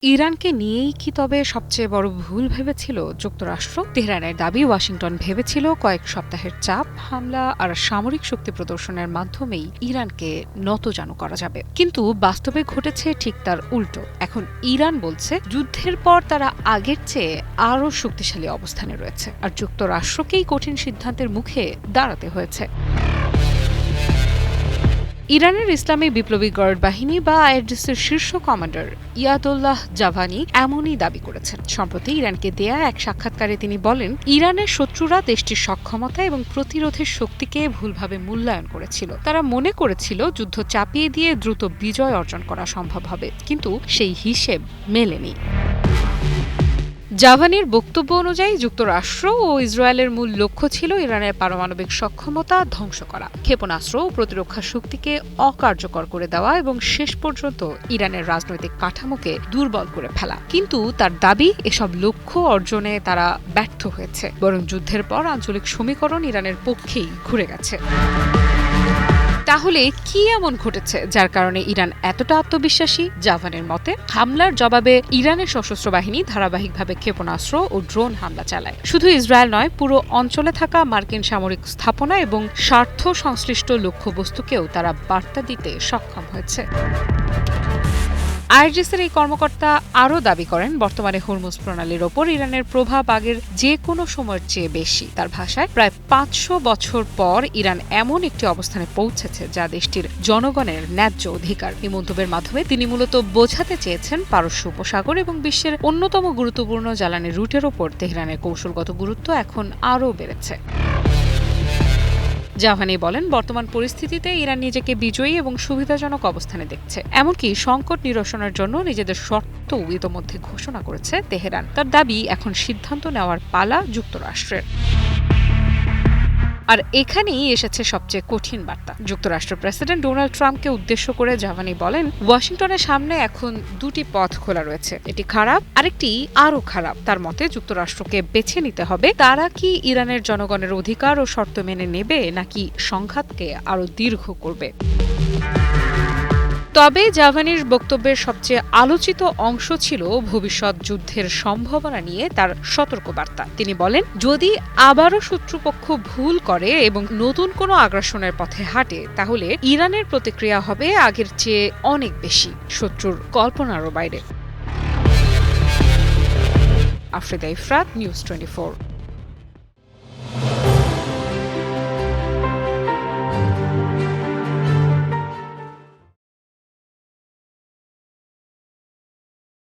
ইরানকে নিয়েই কি তবে সবচেয়ে বড় ভুল ভেবেছিল যুক্তরাষ্ট্র? তেহরানের দাবি ওয়াশিংটন ভেবেছিল কয়েক সপ্তাহের চাপ, হামলা আর সামরিক শক্তি প্রদর্শনের মাধ্যমেই ইরানকে নতজানু করা যাবে। কিন্তু বাস্তবে ঘটেছে ঠিক তার উল্টো। এখন ইরান বলছে যুদ্ধের পর তারা আগের চেয়ে আরও শক্তিশালী অবস্থানে রয়েছে, আর যুক্তরাষ্ট্রকেই কঠিন সিদ্ধান্তের মুখে দাঁড়াতে হয়েছে। ইরানের ইসলামী বিপ্লবী গার্ড বাহিনী বা আইআরজিসির শীর্ষ কমান্ডার ইয়াদুল্লাহ জাভানি এমনই দাবি করেছেন। সম্প্রতি ইরানকে দেয়া এক সাক্ষাৎকারে তিনি বলেন, ইরানের শত্রুরা দেশটির সক্ষমতা এবং প্রতিরোধের শক্তিকে ভুলভাবে মূল্যায়ন করেছিল। তারা মনে করেছিল যুদ্ধ চাপিয়ে দিয়ে দ্রুত বিজয় অর্জন করা সম্ভব হবে, কিন্তু সেই হিসেব মেলেনি। জাভানির বক্তব্য অনুযায়ী যুক্তরাষ্ট্র ও ইসরায়েলের মূল লক্ষ্য ছিল ইরানের পারমাণবিক সক্ষমতা ধ্বংস করা, ক্ষেপণাস্ত্র ও প্রতিরক্ষা শক্তিকে অকার্যকর করে দেওয়া এবং শেষ পর্যন্ত ইরানের রাজনৈতিক কাঠামোকে দুর্বল করে ফেলা। কিন্তু তার দাবি, এসব লক্ষ্য অর্জনে তারা ব্যর্থ হয়েছে, বরং যুদ্ধের পর আঞ্চলিক সমীকরণ ইরানের পক্ষেই ঘুরে গেছে। তাহলে কি এমন ঘটেছে যার কারণে ইরান এতটা আত্মবিশ্বাসী? জাভানের মতে, হামলার জবাবে ইরানের সশস্ত্র বাহিনী ধারাবাহিকভাবে ক্ষেপণাস্ত্র ও ড্রোন হামলা চালায়। শুধু ইসরায়েল নয়, পুরো অঞ্চলে থাকা মার্কিন সামরিক স্থাপনা এবং স্বার্থ সংশ্লিষ্ট লক্ষ্যবস্তুকেও তারা বার্তা দিতে সক্ষম হয়েছে। আইআরজিসির এই কর্মকর্তা আরও দাবি করেন, বর্তমানে হরমুজ প্রণালীর ওপর ইরানের প্রভাব আগের যে কোনো সময়ের চেয়ে বেশি। তার ভাষায়, প্রায় ৫০০ বছর পর ইরান এমন একটি অবস্থানে পৌঁছেছে যা দেশটির জনগণের ন্যায্য অধিকার। এই মন্তব্যের মাধ্যমে তিনি মূলত বোঝাতে চেয়েছেন পারস্য উপসাগর এবং বিশ্বের অন্যতম গুরুত্বপূর্ণ জ্বালানি রুটের ওপর তেহরানের কৌশলগত গুরুত্ব এখন আরও বেড়েছে। জাভানি বলেন, বর্তমান পরিস্থিতিতে ইরান নিজেকে বিজয়ী এবং সুবিধাজনক অবস্থানে দেখছে। এমনকি সংকট নিরসনের জন্য নিজেদের শর্ত ইতোমধ্যে ঘোষণা করেছে তেহরান। তার দাবি, এখন সিদ্ধান্ত নেওয়ার পালা যুক্তরাষ্ট্রের। আর এখানেই এসেছে সবচেয়ে কঠিন বার্তা। যুক্তরাষ্ট্রের প্রেসিডেন্ট ডোনাল্ড ট্রাম্পকে উদ্দেশ্য করে জাভানি বলেন, ওয়াশিংটনের সামনে এখন দুটি পথ খোলা রয়েছে, এটি খারাপ, আরেকটি আরও খারাপ। তার মতে, যুক্তরাষ্ট্রকে বেছে নিতে হবে, তারা কি ইরানের জনগণের অধিকার ও শর্ত মেনে নেবে, নাকি সংঘাতকে আরও দীর্ঘ করবে। তবে জাভানির বক্তব্যের সবচেয়ে আলোচিত অংশ ছিল ভবিষ্যৎ যুদ্ধের সম্ভাবনা নিয়ে তার সতর্কবার্তা। তিনি বলেন, যদি আবারও শত্রুপক্ষ ভুল করে এবং নতুন কোনো আগ্রাসনের পথে হাঁটে, তাহলে ইরানের প্রতিক্রিয়া হবে আগের চেয়ে অনেক বেশি, শত্রুর কল্পনারও বাইরে। আফ্রিদা ইফরাত, নিউজ 24।